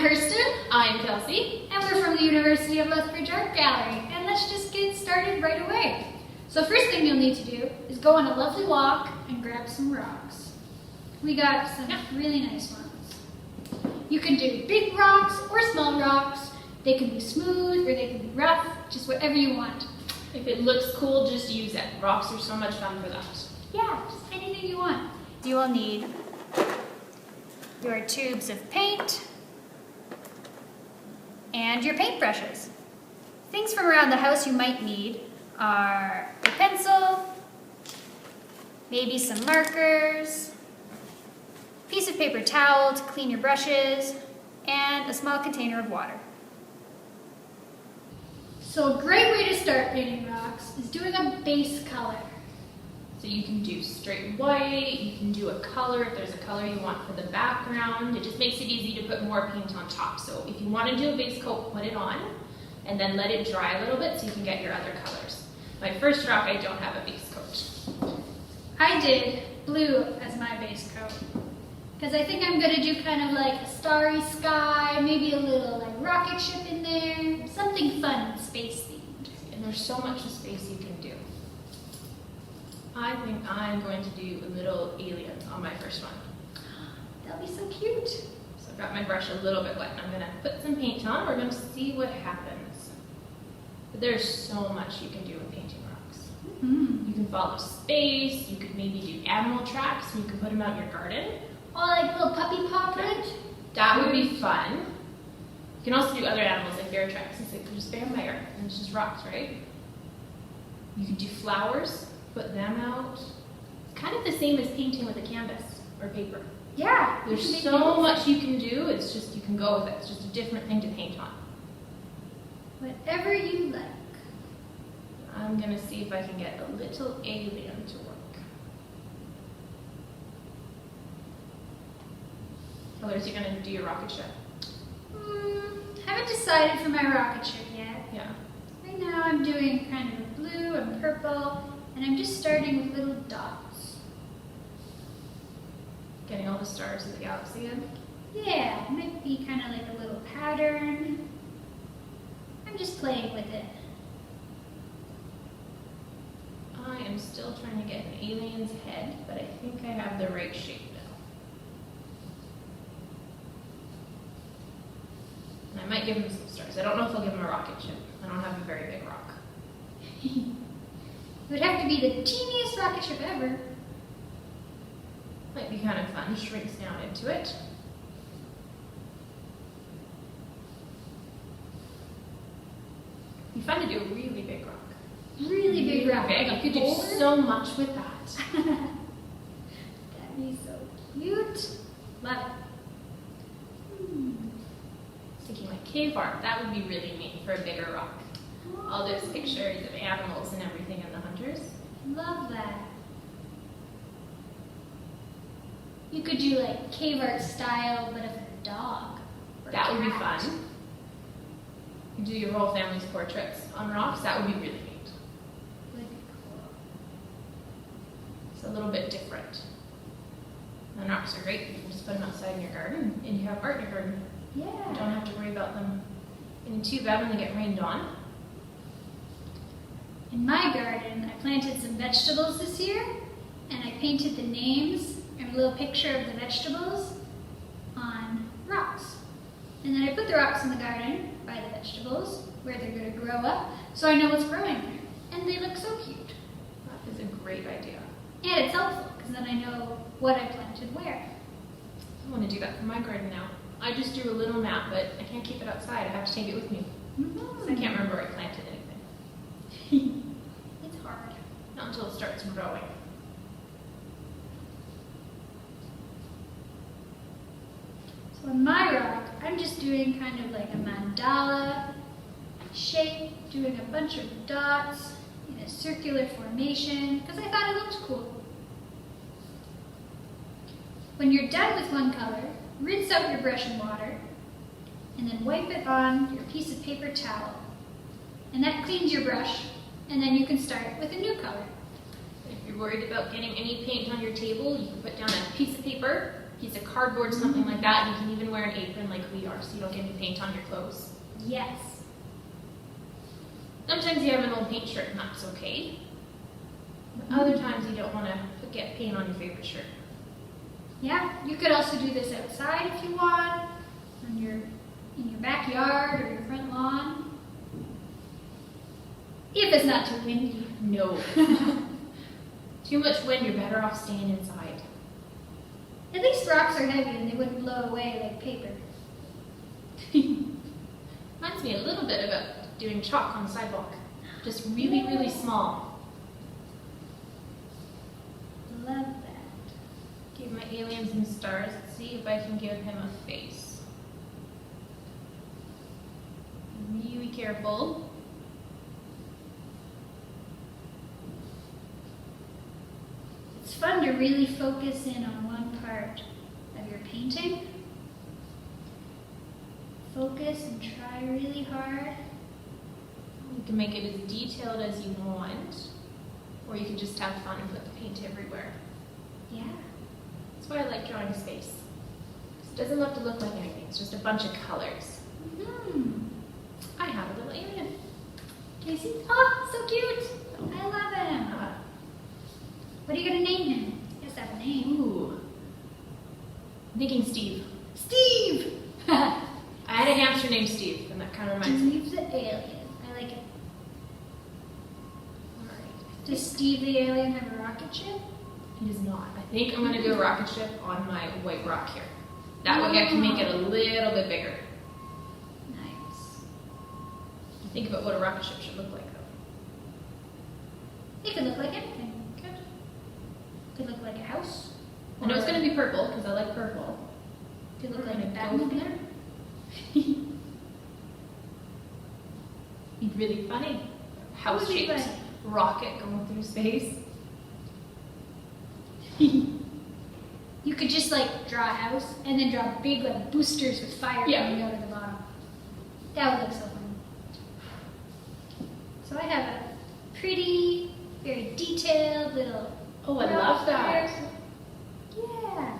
Kirsten. I'm Kelsey. And we're from the University of Lethbridge Art Gallery. And let's just get started right away. So first thing you'll need to do is go on a lovely walk and grab some rocks. We got some really nice ones. You can do big rocks or small rocks. They can be smooth or they can be rough, just whatever you want. If it looks cool, just use it. Rocks are so much fun for that. Yeah, just anything you want. You will need your tubes of paint and your paintbrushes. Things from around the house you might need are a pencil, maybe some markers, a piece of paper towel to clean your brushes, and a small container of water. So a great way to start painting rocks is doing a base color. So you can do straight white, you can do a color if there's a color you want for the background. It just makes it easy to put more paint on top. So if you want to do a base coat, put it on and then let it dry a little bit so you can get your other colors. My first rock, I don't have a base coat. I did blue as my base coat because I think I'm going to do kind of like a starry sky, maybe a little like rocket ship in there, something fun and space themed. And there's so much space you can do. I think I'm going to do a little alien on my first one. That'll be so cute. So I've got my brush a little bit wet and I'm going to put some paint on. We're going to see what happens. But there's so much you can do with painting rocks. Mm-hmm. You can follow space, you could maybe do animal tracks, and you can put them out in your garden. Oh, like little puppy paw print? That would be fun. You can also do other animals like bear tracks. It's like just vampire and it's just rocks, right? You could do flowers, put them out. It's kind of the same as painting with a canvas or paper. Yeah. There's so much you can do, it's just you can go with it. It's just a different thing to paint on. Whatever you like. I'm going to see if I can get a little alien to work. Colors you're going to do your rocket ship? Haven't decided for my rocket ship yet. Yeah. Right now I'm doing kind of a blue and purple, and I'm just starting with little dots. Getting all the stars of the galaxy in? Yeah, it might be kind of like a little pattern. I'm just playing with it. I am still trying to get an alien's head, but I think I have the right shape now. And I might give him some stars. I don't know if I'll give him a rocket ship. I don't have a very big rock. It would have to be the teeniest rocket ship ever. Might be kind of fun. Shrinks down into it. It'd be fun to do a really big rock. Really big rock. Big. Like You could do so much with that. That'd be so cute. Love it. Thinking like cave art. That would be really neat for a bigger rock. All those pictures of animals and everything in the hunters. Love that. You could do like cave art style, but of a dog. Or That would be cat. fun. You do your whole family's portraits on rocks. That would be really neat. Would be cool. It's a little bit different. And rocks are great. You can just put them outside in your garden and you have art in your garden. Yeah. You don't have to worry about them getting too bad when they get rained on. In my garden, I planted some vegetables this year, and I painted the names and a little picture of the vegetables on rocks. And then I put the rocks in the garden by the vegetables, where they're going to grow up, so I know what's growing there. And they look so cute. That is a great idea. And it's helpful, because then I know what I planted where. I want to do that for my garden now. I just drew a little map, but I can't keep it outside. I have to take it with me. So I can't remember where I planted anything. It's hard. Not until it starts growing. So on my rock, I'm just doing kind of like a mandala shape, doing a bunch of dots in a circular formation, because I thought it looked cool. When you're done with one color, rinse out your brush in water, and then wipe it on your piece of paper towel. And that cleans your brush, and then you can start with a new color. If you're worried about getting any paint on your table, you can put down a piece of paper, piece of cardboard, something like that. And you can even wear an apron like we are so you don't get any paint on your clothes. Yes. Sometimes you have an old paint shirt and that's okay. But other times you don't want to get paint on your favorite shirt. Yeah, you could also do this outside if you want, in your backyard or your front lawn. If it's not too windy. No. Too much wind, you're better off staying inside. At least rocks are heavy and they wouldn't blow away like paper. Reminds me a little bit about doing chalk on the sidewalk. Just really, really small. Love that. Give my alien some stars. Let's see if I can give him a face. Really careful. It's fun to really focus in on one part of your painting. Focus and try really hard. You can make it as detailed as you want, or you can just have fun and put the paint everywhere. Yeah. That's why I like drawing space. It doesn't have to look like anything, it's just a bunch of colors. I have a little alien. Casey? Oh, so cute! I love him. What are you going to name him? He has to have a name. Ooh. I'm thinking Steve. Steve! I had a hamster named Steve, and that kind of reminds me. Steve the alien. I like it. Alright. Does Steve the alien have a rocket ship? He does not. I think I'm going to do a rocket ship on my white rock here. That way I can make it a little bit bigger. Nice. Think about what a rocket ship should look like, though. It could look like anything. Good. Could look like a house. I know it's going to be purple, because I like purple. Could look like a Go from Batmobile. there. Be really funny. House-shaped funny. rocket going through space. You could just like draw a house and then draw big like boosters with fire coming out of the bottom. That would look so fun. So I have a pretty, very detailed little. Oh, I love that. Yeah.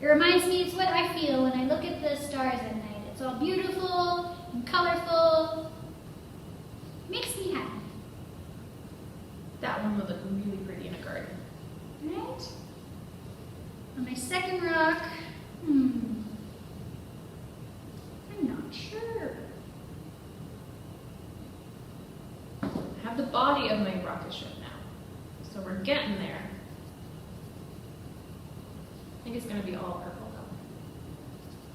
It reminds me, it's what I feel when I look at the stars at night. It's all beautiful and colorful. Makes me happy. That one would look really pretty in a garden. Right? On my second rock, I'm not sure. I have the body of my rocket ship now. So we're getting there. I think it's going to be all purple though.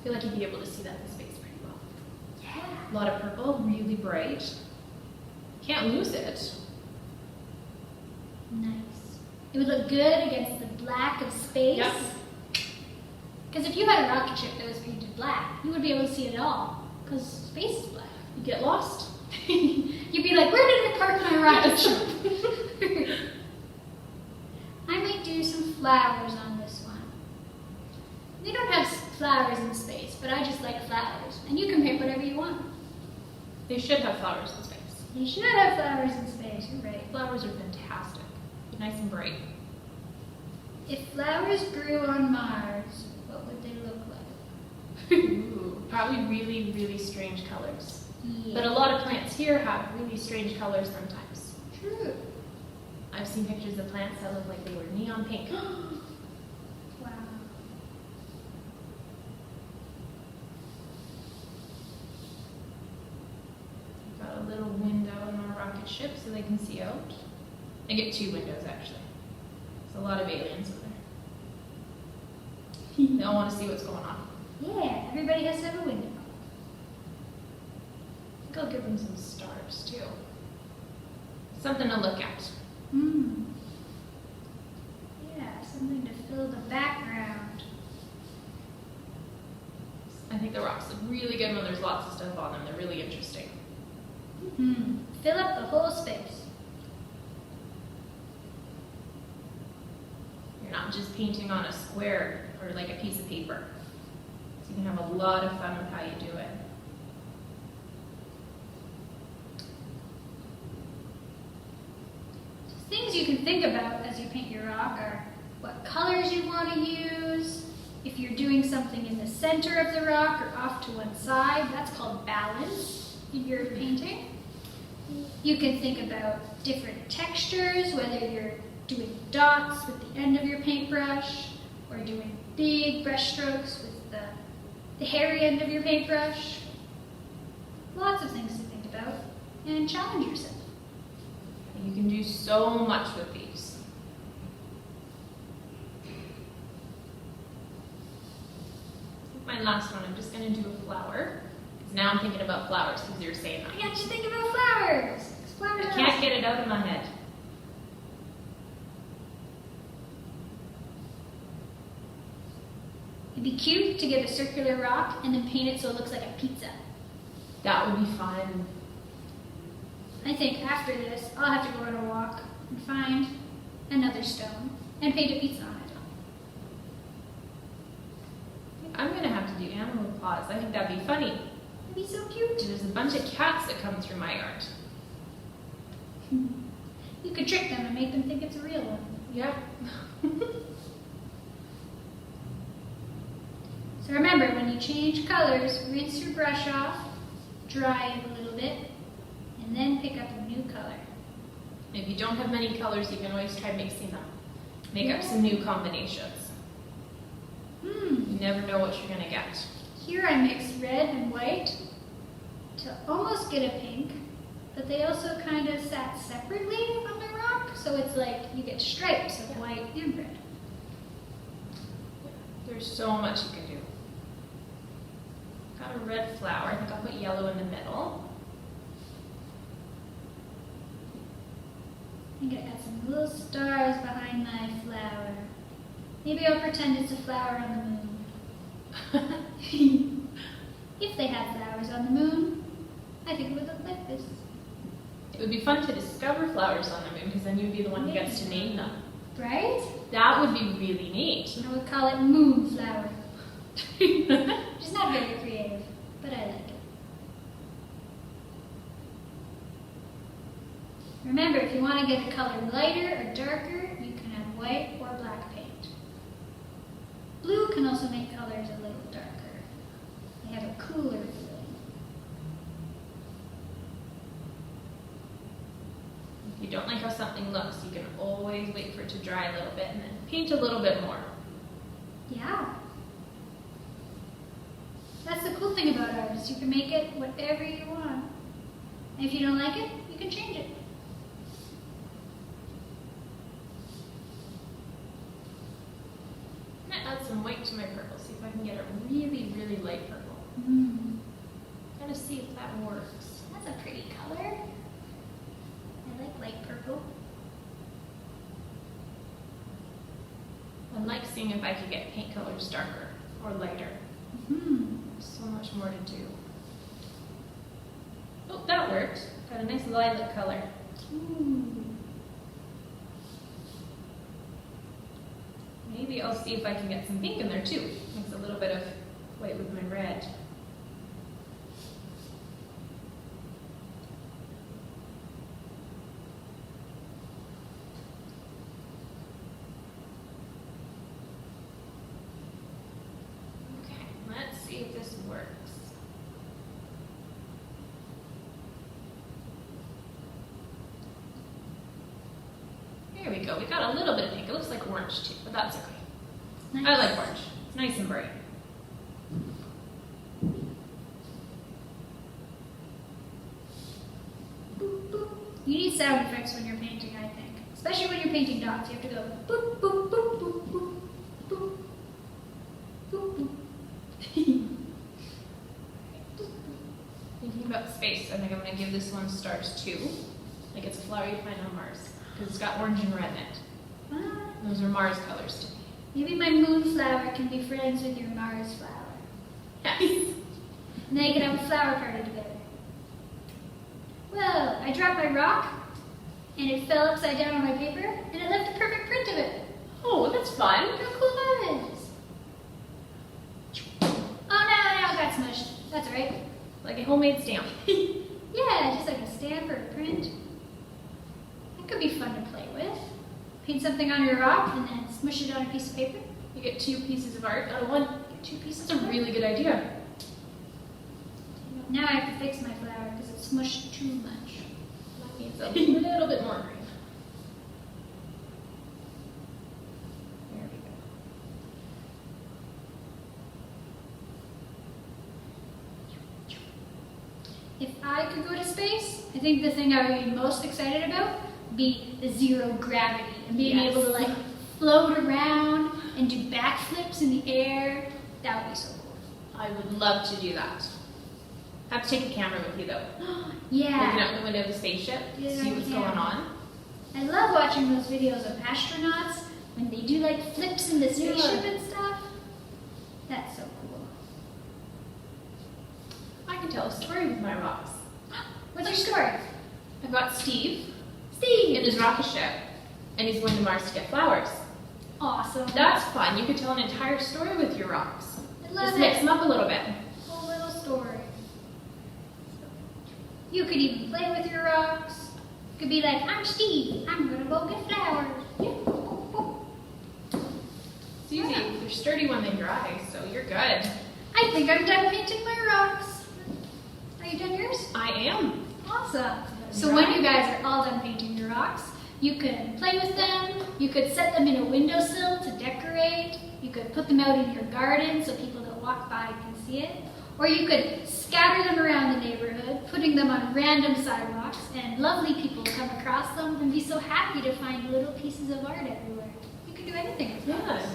I feel like you'd be able to see that in space pretty well. Yeah. A lot of purple, really bright. Can't lose it. Nice. It would look good against the black of space. Yep. Because if you had a rocket ship that was painted black, you would be able to see it all. Because space is black. You get lost. You'd be like, where did I park my rocket ship? I might do some flowers on this one. They don't have flowers in space, but I just like flowers. And you can pick whatever you want. They should have flowers in space. You should have flowers in space, you're right. Flowers are fantastic. Nice and bright. If flowers grew on Mars, what would they look like? Ooh, probably really, really strange colors. Yeah. But a lot of plants here have really strange colors sometimes. True. I've seen pictures of plants that look like they were neon pink. Wow. Got a little window in our rocket ship so they can see out. I get 2 windows actually. There's a lot of aliens in there. They all want to see what's going on. Yeah, everybody has to have a window. I think I'll give them some stars too. Something to look at. Yeah, something to fill the background. I think the rocks look really good when there's lots of stuff on them. They're really interesting. Fill up the whole space. You're not just painting on a square or like a piece of paper. So you can have a lot of fun with how you do it. Things you can think about as you paint your rock are what colors you want to use, If you're doing something in the center of the rock or off to one side, that's called balance in your painting. You can think about different textures, whether you're doing dots with the end of your paintbrush or doing big brush strokes with the hairy end of your paintbrush. Lots of things to think about and challenge yourself. You can do so much with these. My last one, I'm just going to do a flower. Because now I'm thinking about flowers because you were saying that. I got you think about flowers. Flowers I can't get it out of my head. It'd be cute to get a circular rock and then paint it so it looks like a pizza. That would be fun. I think after this, I'll have to go on a walk and find another stone and paint a pizza on it. I'm going to have to do animal paws. I think that'd be funny. It'd be so cute. There's a bunch of cats that come through my art. You could trick them and make them think it's a real one. Yep. So remember, when you change colors, rinse your brush off, dry it a little bit, and then pick up a new color. If you don't have many colors, you can always try mixing them. Make up some new combinations. You never know what you're going to get. Here I mixed red and white to almost get a pink, but they also kind of sat separately on the rock, so it's like you get stripes of white and red. There's so much you can do. Got a red flower. I think I'll put yellow in the middle. I'm going to add some little stars behind my flower. Maybe I'll pretend it's a flower on the moon. If they had flowers on the moon, I think it would look like this. It would be fun to discover flowers on the moon because then you'd be the one who gets to name them. Right? That would be really neat. I would call it moonflower. It's not very creative, but I like it. Remember, if you want to get the color lighter or darker, you can have white or black paint. Blue can also make colors a little darker. They have a cooler feeling. If you don't like how something looks, you can always wait for it to dry a little bit and then paint a little bit more. Yeah. That's the cool thing about art, is you can make it whatever you want. And if you don't like it, you can change it. I'm going to add some white to my purple, see if I can get a really, really light purple. Kind of see if that works. That's a pretty color. I like light purple. I like seeing if I could get paint colors darker or lighter. So much more to do. Oh, that worked. Got a nice lilac color. Maybe I'll see if I can get some pink in there too. Mix a little bit of white with my red. Okay, let's see if this works. There we go. We got a little bit of pink. It looks like orange too, but that's okay. Nice. I like orange. It's nice and bright. Boop, boop. You need sound effects when you're painting, I think. Especially when you're painting dots. You have to go boop, boop, boop, boop, boop, boop, boop, boop. Thinking about space, I think I'm going to give this one stars too. Like it's a flower you find on Mars. Because it's got orange and red in it. Ah, Those are Mars colors to me. maybe my moonflower can be friends with your Mars flower. Yes. And then you can have a flower party together. Well, I dropped my rock, and it fell upside down on my paper, and it left a perfect print of it. Oh, that's fun. Look how cool that is. Oh, no, it got smushed. That's all right. Like a homemade stamp. Yeah, just like a stamp or a print. That could be fun to play with. Paint something on your rock and then smush it on a piece of paper. You get 2 pieces of art out of 1. You get 2 pieces. That's a really good idea. Now I have to fix my flower because it's smushed too much. That needs a little bit more green. There we go. If I could go to space, I think the thing I would be most excited about would be the zero gravity and being Yes. able to like float around and do backflips in the air. That would be so cool. I would love to do that. Have to take a camera with you though. Looking Yeah. out the window of the spaceship, Yeah, see what's yeah. going on. I love watching those videos of astronauts when they do like flips in the spaceship and stuff. That's so cool. I can tell a story with my rocks. What's your story? I've got Steve in Steve! his rocket ship, and he's going to Mars to get flowers. Awesome. That's fun. You could tell an entire story with your rocks. I love Just mix it. them up a little bit. Whole little story. You could even play with your rocks. You could be like, I'm Steve. I'm gonna go get flowers. It's easy. They're sturdy when they dry, so you're good. I think I'm done painting my rocks. Are you done yours? I am. Awesome. So when you guys are all done painting your rocks, you can play with them. You could set them in a windowsill to decorate. You could put them out in your garden so people that walk by can see it. Or you could scatter them around the neighborhood, putting them on random sidewalks, and lovely people come across them and be so happy to find little pieces of art everywhere. You can do anything with Yeah. rocks.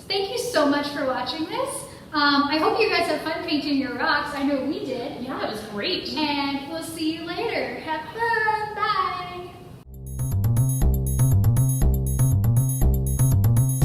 Thank you so much for watching this. I hope you guys have fun painting your rocks. I know we did. Yeah, it was great. And we'll see you later. Have fun. Bye.